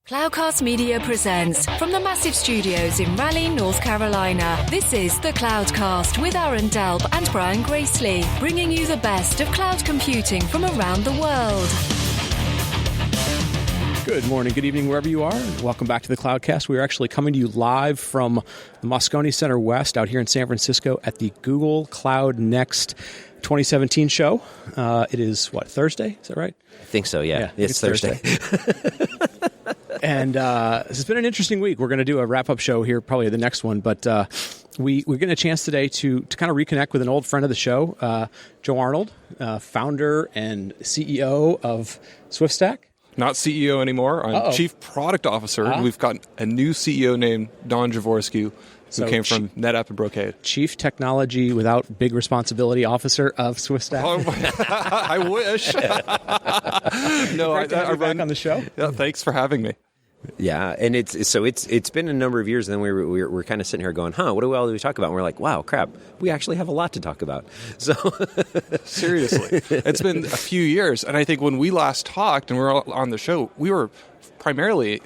Cloudcast Media presents from the massive studios in Raleigh, North Carolina. This is the Cloudcast with Aaron Delp and Brian Gracely, bringing you the best of cloud computing from around the world. Good morning, good evening, wherever you are. Welcome back to the Cloudcast. We are actually coming to you live from the Moscone Center West out here in San Francisco at the Google Cloud Next 2017 show. It is, Thursday? Is that right? I think so, yeah. It's Thursday. And this has been an interesting week. We're going to do a wrap-up show here, probably the next one. But we're getting a chance today to kind of reconnect with an old friend of the show, Joe Arnold, founder and CEO of SwiftStack. Not CEO anymore. I'm Chief Product Officer. We've got a new CEO named Don Javorsky, who came from NetApp and Brocade. Chief Technology Without Big Responsibility Officer of SwiftStack. I wish. No, Great to have you back on the show. Yeah, thanks for having me. Yeah, and it's been a number of years, and then we're kind of sitting here going, what do we talk about? And we're like, wow, crap, we actually have a lot to talk about. So seriously, it's been a few years, and I think when we last talked and we were on the show, we were primarily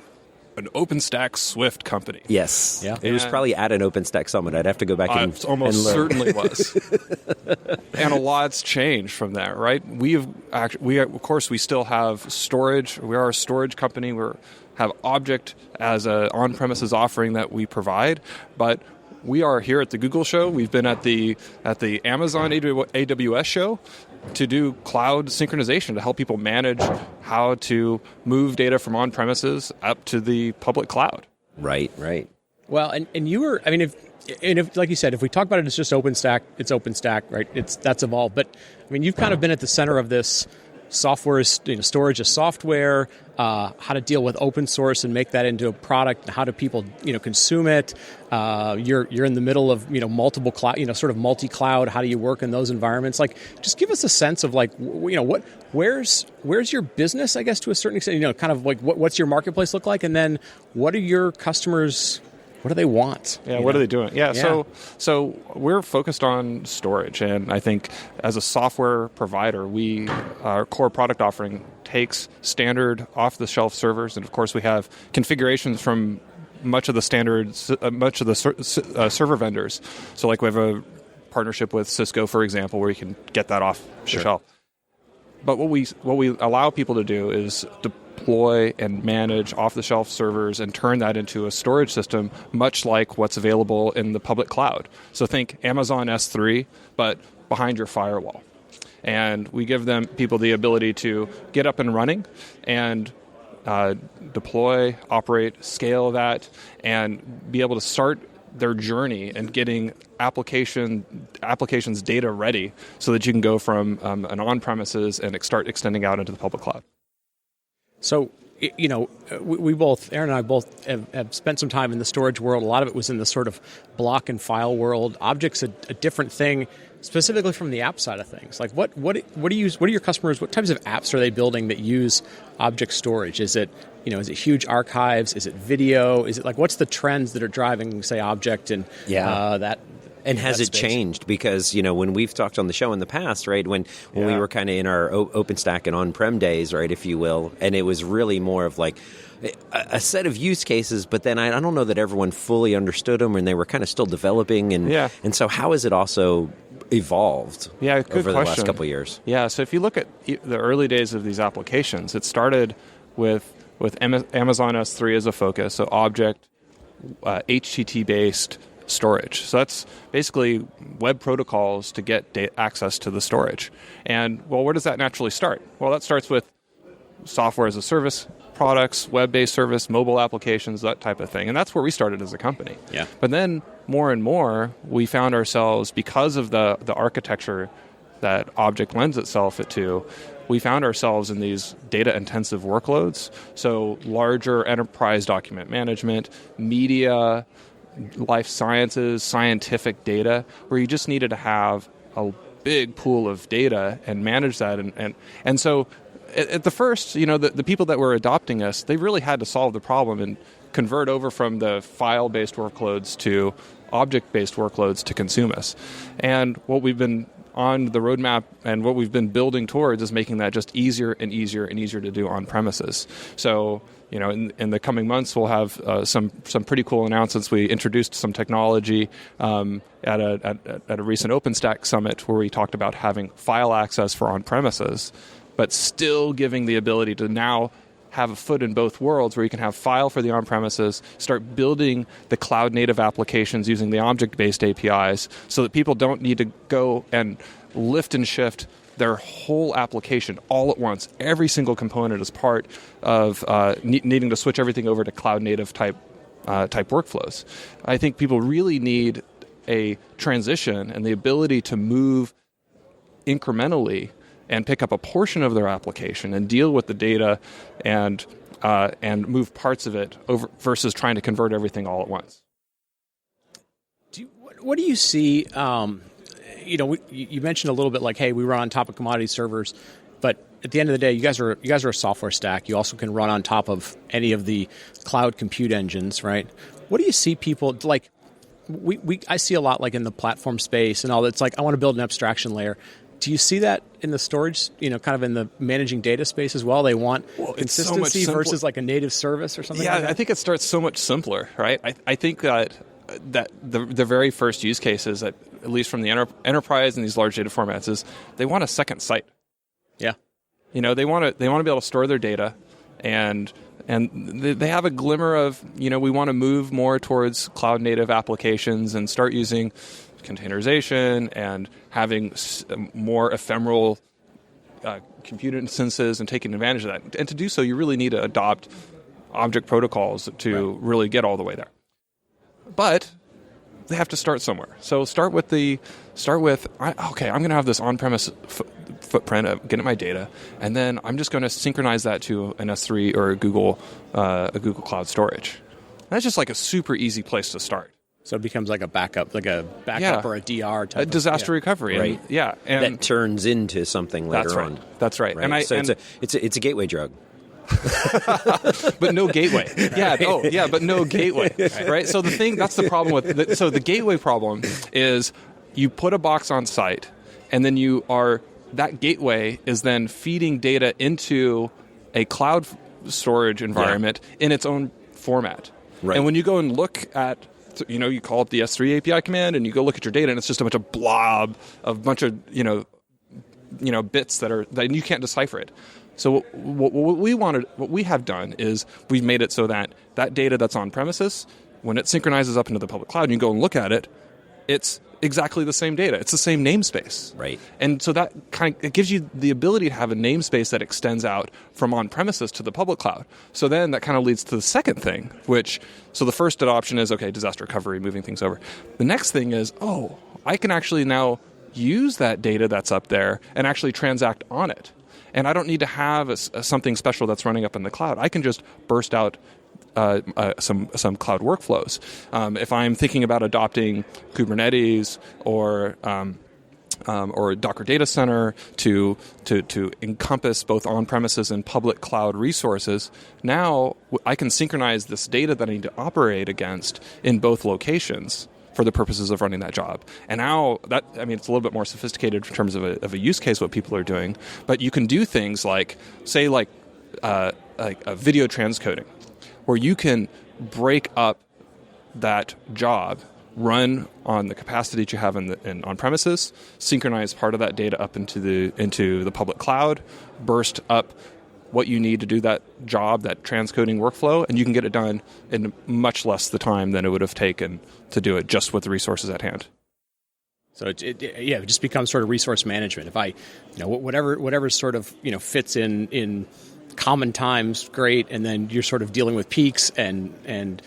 an OpenStack Swift company. Yes, yeah. It was probably at an OpenStack Summit. I'd have to go back and almost and certainly was. And a lot's changed from that, right? We of course we still have storage. We are a storage company. We have Object as an on-premises offering that we provide, but we are here at the Google show. We've been at the Amazon AWS show to do cloud synchronization to help people manage how to move data from on-premises up to the public cloud. Right. Well, and you were, if like you said, if we talk about it as just OpenStack, it's OpenStack, right? That's evolved. But you've kind of been at the center of this. Software is storage as software, how to deal with open source and make that into a product, and how do people consume it. You're in the middle of multiple cloud, sort of multi-cloud. How do you work in those environments? Just give us a sense of where's your business, I guess, to a certain extent. Kind of what's your marketplace look like, and then what are your customers? What do they want? Yeah, what are they doing? Yeah. So we're focused on storage, and I think as a software provider, our core product offering takes standard off-the-shelf servers, and of course we have configurations from much of the server vendors. So we have a partnership with Cisco, for example, where you can get that off the shelf. But what we allow people to do is deploy and manage off-the-shelf servers and turn that into a storage system, much like what's available in the public cloud. So think Amazon S3, but behind your firewall. And we give people the ability to get up and running and deploy, operate, scale that, and be able to start their journey and getting applications data ready so that you can go from an on-premises and start extending out into the public cloud. So, we both, Aaron and I both have spent some time in the storage world. A lot of it was in the sort of block and file world. Object's a different thing, specifically from the app side of things. What are your customers? What types of apps are they building that use object storage? Is it huge archives? Is it video? Is it what's the trends that are driving, say, object and that? And has it changed? Because, when we've talked on the show in the past, right, when we were kind of in our OpenStack and on-prem days, right, if you will, and it was really more of a set of use cases, but then I don't know that everyone fully understood them, and they were kind of still developing. And so how has it also evolved over the last couple of years? Yeah, so if you look at the early days of these applications, it started with Amazon S3 as a focus, so object, HTTP-based storage. So that's basically web protocols to get access to the storage. And, where does that naturally start? Well, that starts with software as a service products, web-based service, mobile applications, that type of thing. And that's where we started as a company. Yeah. But then more and more, we found ourselves, because of the architecture that Object lends itself to, we found ourselves in these data-intensive workloads. So larger enterprise document management, media, life sciences, scientific data, where you just needed to have a big pool of data and manage that. And so at the first, the people that were adopting us, they really had to solve the problem and convert over from the file-based workloads to object-based workloads to consume us. And what we've been on the roadmap and what we've been building towards is making that just easier and easier and easier to do on premises. So in the coming months, we'll have some pretty cool announcements. We introduced some technology at a recent OpenStack summit where we talked about having file access for on-premises, but still giving the ability to now have a foot in both worlds, where you can have file for the on-premises, start building the cloud-native applications using the object-based APIs, so that people don't need to go and lift and shift their whole application all at once. Every single component is part of needing to switch everything over to cloud-native type workflows. I think people really need a transition and the ability to move incrementally and pick up a portion of their application and deal with the data and move parts of it over versus trying to convert everything all at once. What do you see? You mentioned a little bit like, hey, we run on top of commodity servers, but at the end of the day, you guys are a software stack. You also can run on top of any of the cloud compute engines, right? What do you see people like? I see a lot like in the platform space and all that. It's like, I want to build an abstraction layer. Do you see that in the storage, kind of in the managing data space as well? They want consistency versus like a native service or something like that? Yeah, I think it starts so much simpler, right? I think that the very first use cases, at least from the enterprise and these large data formats, is they want a second site. Yeah. They want to be able to store their data, and they have a glimmer of, we want to move more towards cloud-native applications and start using containerization and having more ephemeral compute instances and taking advantage of that. And to do so, you really need to adopt object protocols to really get all the way there. But they have to start somewhere. So start with I'm going to have this on-premise footprint of getting my data, and then I'm just going to synchronize that to an S3 or a Google Cloud Storage. That's just like a super easy place to start. So it becomes like a backup or a DR type. A disaster recovery. Right. And that turns into something later on. That's right. And it's a gateway drug. But no gateway. Yeah. But no gateway. Right. So that's the problem with. So the gateway problem is you put a box on site, and then that gateway is then feeding data into a cloud storage environment in its own format. Right. And when you go and look at, you call up the S3 API command, and you go look at your data, and it's just a bunch of blob of bunch of bits that you can't decipher it. So what we have done is we've made it so that data that's on premises, when it synchronizes up into the public cloud and you go and look at it, it's exactly the same data. It's the same namespace. Right. And so that it gives you the ability to have a namespace that extends out from on-premises to the public cloud. So then that kind of leads to the second thing, so the first adoption is, disaster recovery, moving things over. The next thing is, I can actually now use that data that's up there and actually transact on it. And I don't need to have something special that's running up in the cloud. I can just burst out some cloud workflows. If I'm thinking about adopting Kubernetes or Docker Data Center to encompass both on-premises and public cloud resources, now I can synchronize this data that I need to operate against in both locations for the purposes of running that job. And now it's a little bit more sophisticated in terms of a use case, what people are doing. But you can do things like a video transcoding, where you can break up that job, run on the capacity that you have in on-premises, synchronize part of that data up into the public cloud, burst up what you need to do that job, that transcoding workflow, and you can get it done in much less the time than it would have taken to do it just with the resources at hand. So it just becomes sort of resource management. If I, whatever sort of fits in common times, great, and then you're sort of dealing with peaks and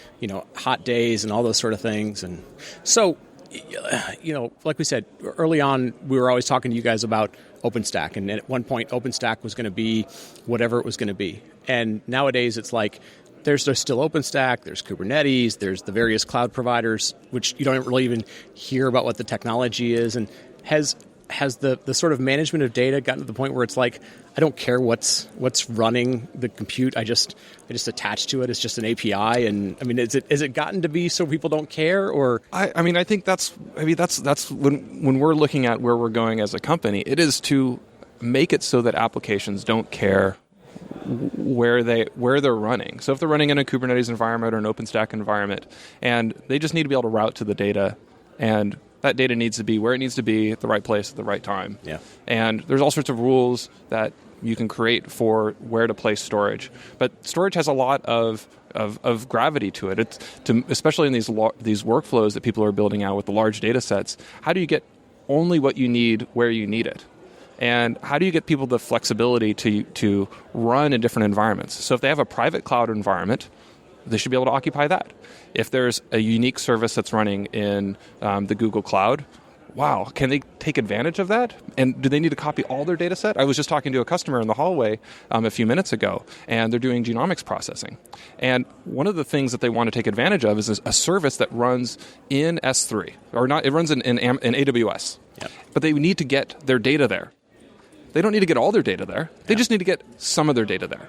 hot days and all those sort of things. And so, like we said early on, we were always talking to you guys about OpenStack, and at one point OpenStack was going to be whatever it was going to be. And nowadays it's like there's still OpenStack, there's Kubernetes, there's the various cloud providers, which you don't really even hear about what the technology is. And has the sort of management of data gotten to the point where it's like, I don't care what's running the compute, I just attach to it. It's just an API. And is it gotten to be so people don't care? Or I think that's when we're looking at where we're going as a company, it is to make it so that applications don't care where they're running. So if they're running in a Kubernetes environment or an OpenStack environment, and they just need to be able to route to the data, and that data needs to be where it needs to be at the right place at the right time. Yeah. And there's all sorts of rules that you can create for where to place storage. But storage has a lot of gravity to it. Especially in these workflows that people are building out with the large data sets. How do you get only what you need where you need it? And how do you get people the flexibility to run in different environments? So if they have a private cloud environment, they should be able to occupy that. If there's a unique service that's running in the Google Cloud, wow, can they take advantage of that? And do they need to copy all their data set? I was just talking to a customer in the hallway a few minutes ago, and they're doing genomics processing. And one of the things that they want to take advantage of is a service that runs in S3, or not, it runs in AWS. Yep. But they need to get their data there. They don't need to get all their data there. They just need to get some of their data there.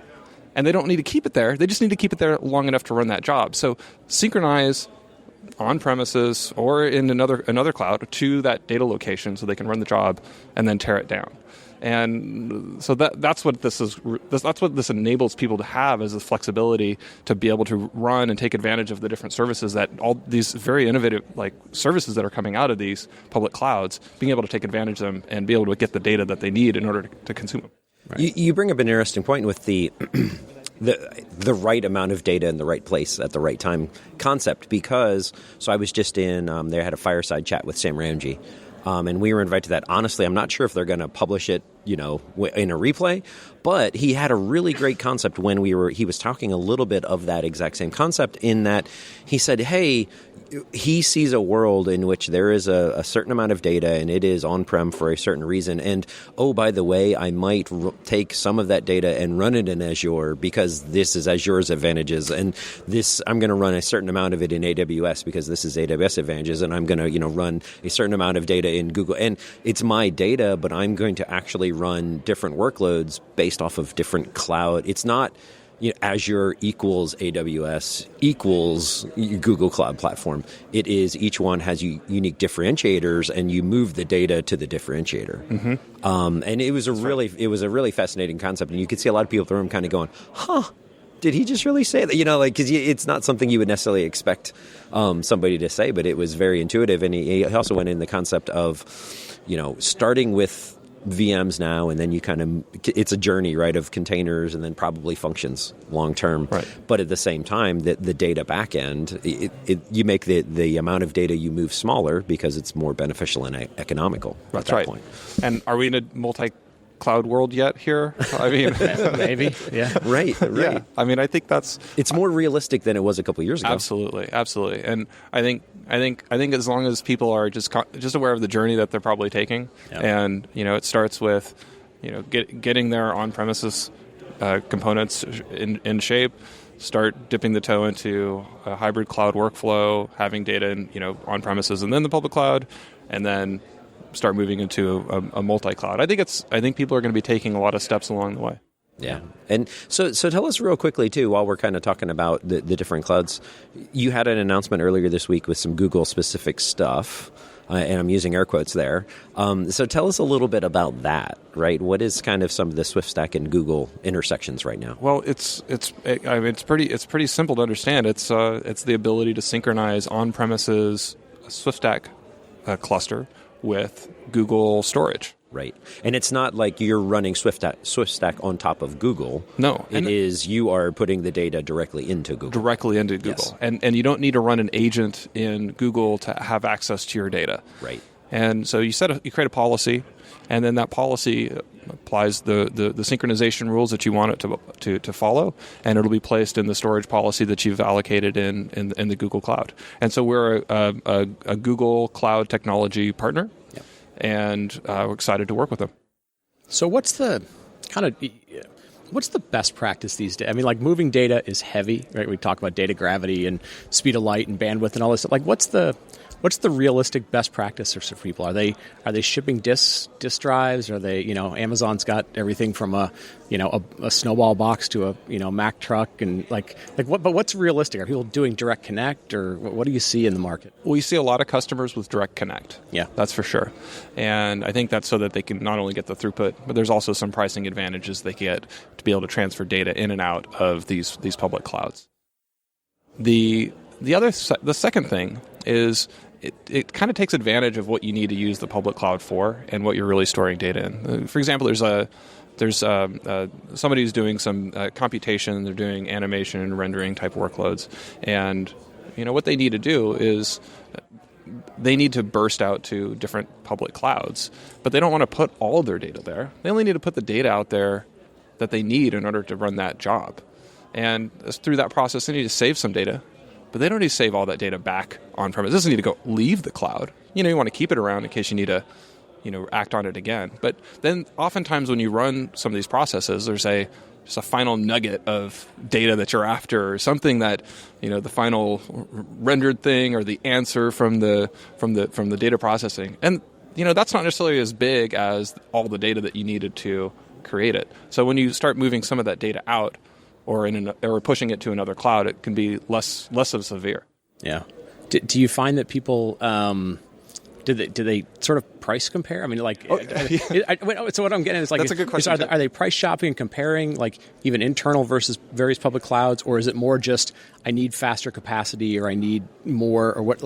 And they don't need to keep it there. They just need to keep it there long enough to run that job. So synchronize on-premises or in another cloud to that data location so they can run the job and then tear it down. And so that's what this is. That's what this enables people to have, is the flexibility to be able to run and take advantage of the different services that all these very innovative services that are coming out of these public clouds, being able to take advantage of them and be able to get the data that they need in order to consume them. Right. You bring up an interesting point with the right amount of data in the right place at the right time concept, because I was just in they had a fireside chat with Sam Ramji, and we were invited to that. Honestly, I'm not sure if they're going to publish it, in a replay, but he had a really great concept when he was talking a little bit of that exact same concept, in that he said, hey, he sees a world in which there is a certain amount of data and it is on-prem for a certain reason. And, oh, by the way, I might take some of that data and run it in Azure because this is Azure's advantages. And I'm going to run a certain amount of it in AWS because this is AWS advantages. And I'm going to, run a certain amount of data in Google. And it's my data, but I'm going to actually run different workloads based off of different cloud. It's not Azure equals AWS equals Google Cloud Platform. It is, each one has unique differentiators, and you move the data to the differentiator. Mm-hmm. And it was a really fascinating concept, and you could see a lot of people in the room kind of going, "Huh, did he just really say that?" Because it's not something you would necessarily expect somebody to say, but it was very intuitive. And he also went in the concept of, starting with VMs now, and then it's a journey, right, of containers and then probably functions long term. Right. But at the same time, the data backend, you make the amount of data you move smaller because it's more beneficial and economical. That's at that right. point. And are we in a multi-cloud world yet here? I mean, maybe. Yeah. Right. Yeah. I mean, I think it's more realistic than it was a couple of years ago. Absolutely. And I think as long as people are just aware of the journey that they're probably taking, yep. And it starts with getting their on-premises components in shape, start dipping the toe into a hybrid cloud workflow, having data in on-premises and then the public cloud, and then start moving into a multi-cloud. I think people are going to be taking a lot of steps along the way. Yeah. And so tell us real quickly, too, while we're kind of talking about the different clouds, you had an announcement earlier this week with some Google-specific stuff, and I'm using air quotes there. So tell us a little bit about that, right? What is kind of some of the SwiftStack and Google intersections right now? Well, it's pretty simple to understand. It's the ability to synchronize on-premises SwiftStack cluster with Google storage. Right. And it's not like you're running SwiftStack on top of Google. No. It is you are putting the data directly into Google. Directly into Google. Yes. And you don't need to run an agent in Google to have access to your data. Right. And so you create a policy, and then that policy applies the synchronization rules that you want it to follow, and it'll be placed in the storage policy that you've allocated in the Google Cloud. And so we're a Google Cloud technology partner. Yep. And we're excited to work with them. So what's the best practice these days? I mean, moving data is heavy, right? We talk about data gravity and speed of light and bandwidth and all this stuff. What's the realistic best practice for people? Are they shipping disk drives? Are they, Amazon's got everything from a snowball box to a Mac truck, and what? But what's realistic? Are people doing direct connect, or what do you see in the market? Well, you see a lot of customers with direct connect. Yeah, that's for sure. And I think that's so that they can not only get the throughput, but there's also some pricing advantages they get to be able to transfer data in and out of these public clouds. The second thing is it kind of takes advantage of what you need to use the public cloud for and what you're really storing data in. For example, there's somebody who's doing some computation. They're doing animation and rendering type workloads, and what they need to do is they need to burst out to different public clouds, but they don't want to put all of their data there. They only need to put the data out there that they need in order to run that job. And through that process, they need to save some data, but they don't need to save all that data back on-premise. It doesn't need to go leave the cloud. You want to keep it around in case you need to, act on it again. But then oftentimes when you run some of these processes, there's just a final nugget of data that you're after, or something that, the final rendered thing or the answer from the data processing. And, that's not necessarily as big as all the data that you needed to create it. So when you start moving some of that data out, or pushing it to another cloud, it can be less of severe. Yeah. Do you find that people do they sort of price compare? I mean, so what I'm getting is that's a good question. Are they price shopping and comparing, even internal versus various public clouds, or is it more just I need faster capacity or I need more, or what?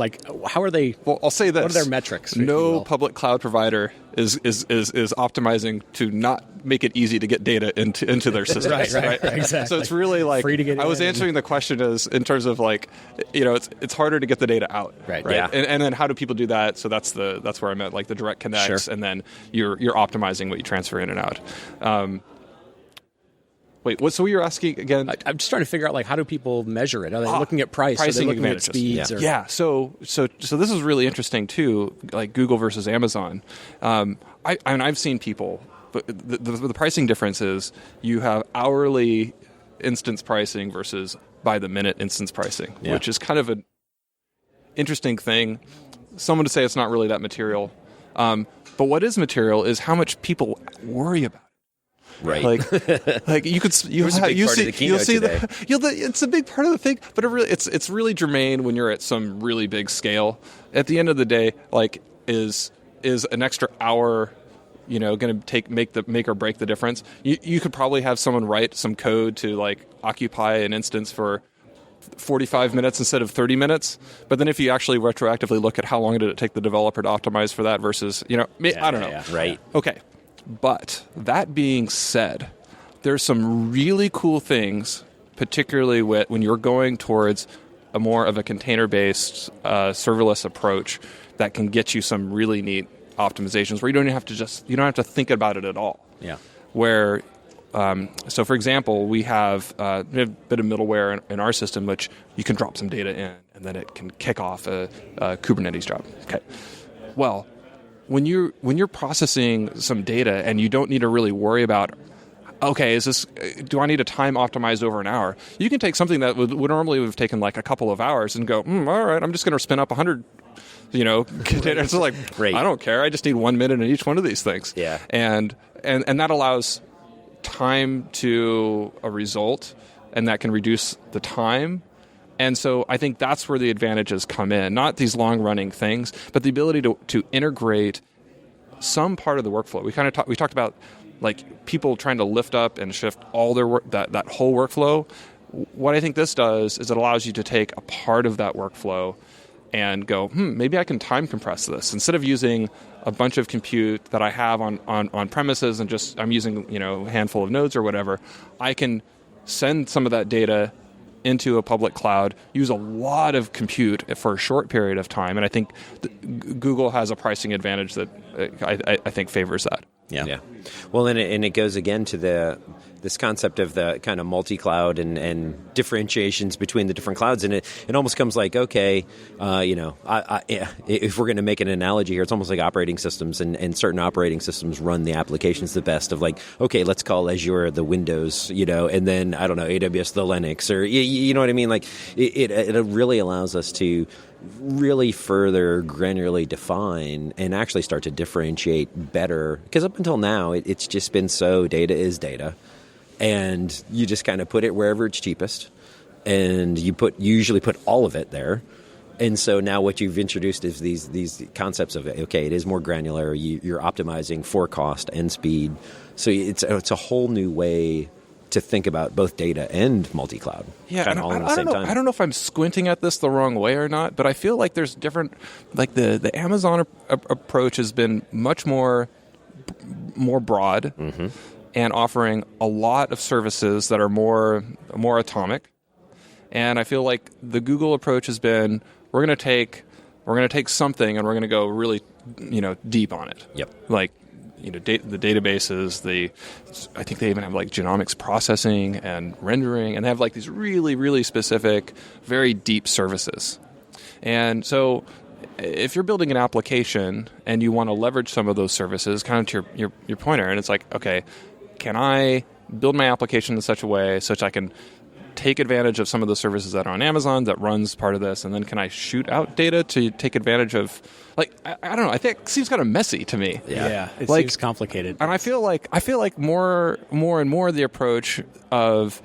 How are they? Well, I'll say this: what are their metrics? No public cloud provider is optimizing to not make it easy to get data into their systems. right, exactly. So it's really free to get. I was answering the question as in terms of it's harder to get the data out. Right. Yeah. And then how do people do that? So that's where I meant the direct connects, sure. And then you're optimizing what you transfer in and out. Wait, what? So what you're asking again? I'm just trying to figure out how do people measure it? Are they looking at price? Pricing are they looking advantages. at speeds? Yeah. So this is really interesting too. Google versus Amazon. I've seen people, but the pricing difference is you have hourly instance pricing versus by the minute instance pricing, which is kind of an interesting thing. Some would say it's not really that material, but what is material is how much people worry about it. Right. It's a big part of the thing, but it's really germane when you're at some really big scale. At the end of the day, is an extra hour, going to make or break the difference? You could probably have someone write some code to occupy an instance for 45 minutes instead of 30 minutes. But then if you actually retroactively look at how long did it take the developer to optimize for that versus, I don't know. Yeah. Right. Okay. But that being said, there's some really cool things, particularly when you're going towards a more of a container-based serverless approach that can get you some really neat optimizations where you don't have to think about it at all. Yeah. Where so for example, we have a bit of middleware in our system which you can drop some data in and then it can kick off a Kubernetes job. Okay. Well, when you're processing some data and you don't need to really worry about, okay, do I need a time optimized over an hour? You can take something that would normally have taken a couple of hours and go, all right, I'm just going to spin up 100 containers. It's Right. I don't care. I just need 1 minute in each one of these things. Yeah. And that allows time to a result, and that can reduce the time. And so I think that's where the advantages come in, not these long-running things, but the ability to integrate some part of the workflow. We talked about people trying to lift up and shift all their work, that whole workflow. What I think this does is it allows you to take a part of that workflow and go, maybe I can time compress this. Instead of using a bunch of compute that I have on premises and just I'm using a handful of nodes or whatever, I can send some of that data into a public cloud, use a lot of compute for a short period of time, and I think Google has a pricing advantage that I think favors that. Yeah. Well, and it goes again to this concept of the kind of multi-cloud and differentiations between the different clouds, and it almost comes okay, if we're going to make an analogy here, it's almost like operating systems, and certain operating systems run the applications the best of okay, let's call Azure the Windows, and then I don't know, AWS the Linux, or you know what I mean? It really allows us to really further granularly define and actually start to differentiate better, because up until now it's just been so data is data, and you just kind of put it wherever it's cheapest, and you usually put all of it there. And so now what you've introduced is these concepts of, okay, it is more granular, you're optimizing for cost and speed, so it's a whole new way to think about both data and multi-cloud. Yeah, kind of all at the same time. I don't know if I'm squinting at this the wrong way or not, but I feel like there's different. Like the Amazon approach has been much more broad and offering a lot of services that are more atomic. And I feel like the Google approach has been we're going to take something and we're going to go really deep on it. Yep. Like the databases, I think they even have like genomics processing and rendering, and they have like these really, really specific, very deep services. And so if you're building an application and you want to leverage some of those services, kind of to your pointer, and it's like, okay, can I build my application in such a way such I can take advantage of some of the services that are on Amazon that runs part of this, and then can I shoot out data to take advantage of, like, I don't know, I think it seems kind of messy to me. Yeah, it seems complicated. And I feel like more and more the approach of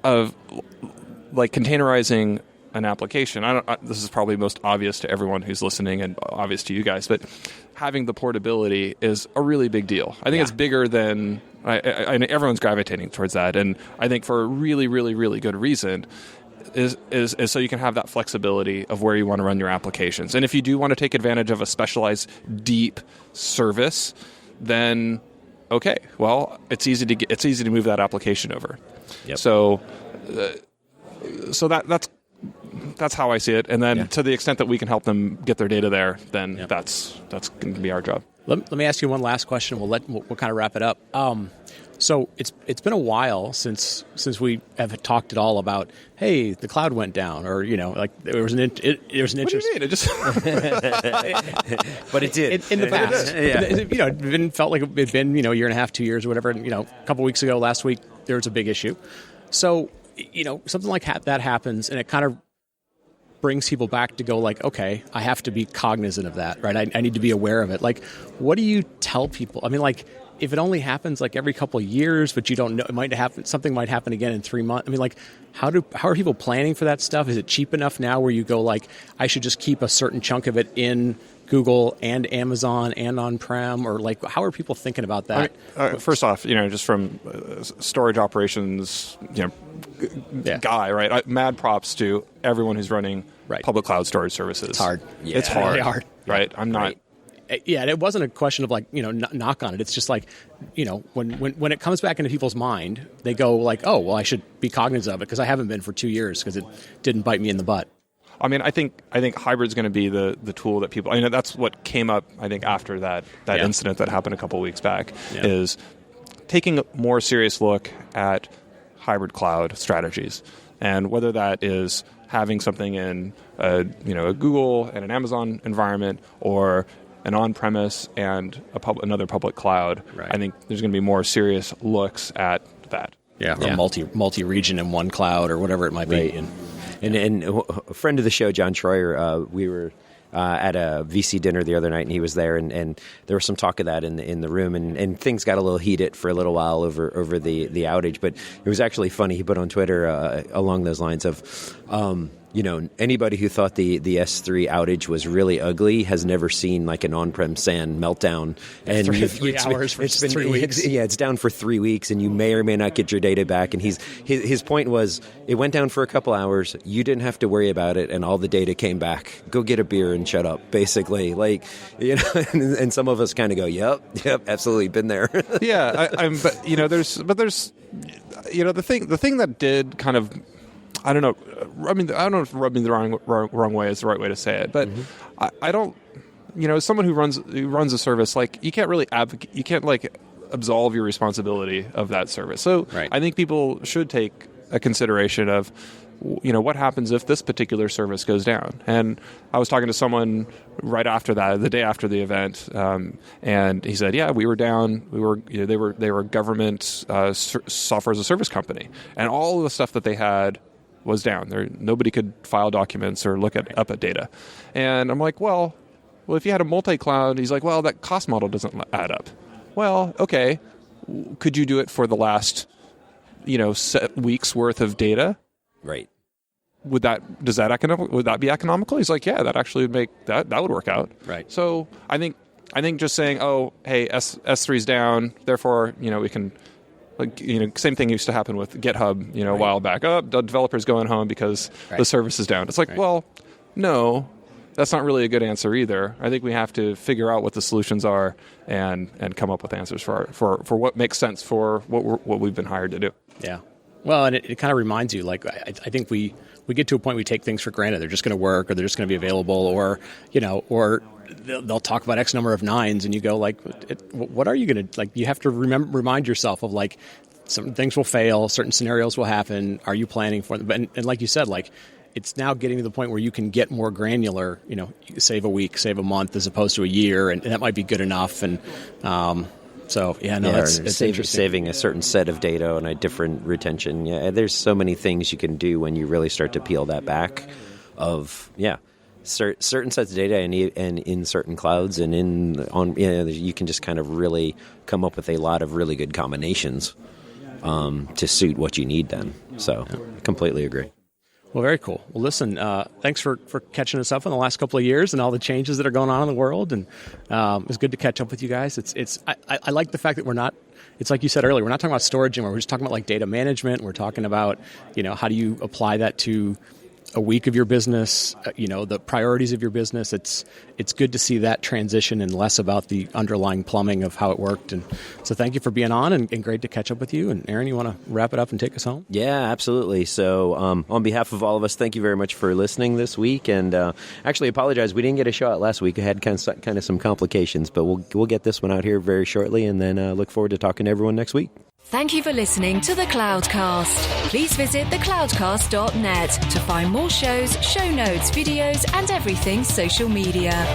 like containerizing an application. This is probably most obvious to everyone who's listening and obvious to you guys, but having the portability is a really big deal. I think it's bigger than everyone's gravitating towards that, and I think for a really, really, really good reason is so you can have that flexibility of where you want to run your applications. And if you do want to take advantage of a specialized deep service, then okay, well, it's easy to move that application over. Yep. So that's how I see it. And then to the extent that we can help them get their data there, then that's going to be our job. Let me ask you one last question. We'll kind of wrap it up. So it's been a while since we have talked at all about, hey, the cloud went down, or like there was an interest. What do you mean? It just but it did in the past. It felt like it'd been a year and a half, 2 years, or whatever. A couple weeks ago, last week, there was a big issue. So something like that happens, and it kind of brings people back to go like, okay, I have to be cognizant of that, right? I need to be aware of it. Like, what do you tell people? I mean, like, if it only happens like every couple of years, but you don't know, it might happen. Something might happen again in 3 months. I mean, like, how are people planning for that stuff? Is it cheap enough now where you go like, I should just keep a certain chunk of it in Google and Amazon and on-prem, or like, how are people thinking about that? First off, just from storage operations, guy, right? Mad props to everyone who's running public cloud storage services. It's hard. Yeah. It's hard. Really hard. Right? I'm not. Right. Yeah, and it wasn't a question of like, knock on it. It's just like, when it comes back into people's mind, they go like, oh, well, I should be cognizant of it because I haven't been for 2 years because it didn't bite me in the butt. I mean, I think hybrid's going to be the tool that people. That's what came up. I think after that incident that happened a couple of weeks back is taking a more serious look at hybrid cloud strategies, and whether that is having something in a Google and an Amazon environment, or an on-premise and another public cloud. Right. I think there's going to be more serious looks at that. Or multi-region in one cloud or whatever it might be. And a friend of the show, John Troyer, we were at a VC dinner the other night, and he was there, and there was some talk of that in the room, and things got a little heated for a little while over the outage. But it was actually funny. He put on Twitter along those lines of, anybody who thought the S3 outage was really ugly has never seen like an on-prem SAN meltdown. And 3 hours for 3 weeks. It's down for 3 weeks, and you may or may not get your data back. And his point was, it went down for a couple hours. You didn't have to worry about it, and all the data came back. Go get a beer and shut up, basically. Like, and some of us kind of go, yep, absolutely, been there. Yeah, there's the thing that did kind of. I don't know. I don't know if rubbing the wrong way is the right way to say it, but I don't. As someone who runs a service, like, you can't really advocate. You can't like absolve your responsibility of that service. So I think people should take a consideration of, what happens if this particular service goes down. And I was talking to someone right after that, the day after the event, and he said, "Yeah, we were down. We were, they were government software as a service company, and all of the stuff that they had was down. Nobody could file documents or look up at data." And I'm like, well, if you had a multi-cloud, he's like, well, that cost model doesn't add up. Well, okay, could you do it for the last, week's worth of data? Right. Would that be economical? He's like, yeah, that actually would make that would work out. Right. So I think just saying, oh, hey, S3's down, therefore, we can Like, same thing used to happen with GitHub, a while back. The developer's going home because the service is down. It's like, well, no, that's not really a good answer either. I think we have to figure out what the solutions are and come up with answers for what makes sense for what we've been hired to do. Yeah. Well, and it kind of reminds you, like, I think we get to a point we take things for granted. They're just going to work, or they're just going to be available, or they'll talk about X number of nines, and you go, like, what are you going to, like, you have to remind yourself of, like, certain things will fail, certain scenarios will happen. Are you planning for them? And like you said, like, it's now getting to the point where you can get more granular, save a week, save a month, as opposed to a year, and that might be good enough. And it's interesting. Saving a certain set of data on a different retention. Yeah, there's so many things you can do when you really start to peel that back of, certain sets of data and in certain clouds and you can just kind of really come up with a lot of really good combinations to suit what you need then. So completely agree. Well, very cool. Well, listen, thanks for catching us up in the last couple of years and all the changes that are going on in the world. And it's good to catch up with you guys. I like the fact that we're not, it's like you said earlier, we're not talking about storage anymore. We're just talking about like data management. We're talking about, how do you apply that to a week of your business, the priorities of your business. It's good to see that transition and less about the underlying plumbing of how it worked. And so thank you for being on and great to catch up with you. And Aaron, you want to wrap it up and take us home? Yeah, absolutely. So on behalf of all of us, thank you very much for listening this week. And actually apologize, we didn't get a show out last week. I had kind of some complications, but we'll get this one out here very shortly, and then look forward to talking to everyone next week. Thank you for listening to the Cloudcast. Please visit thecloudcast.net to find more shows, show notes, videos, and everything social media.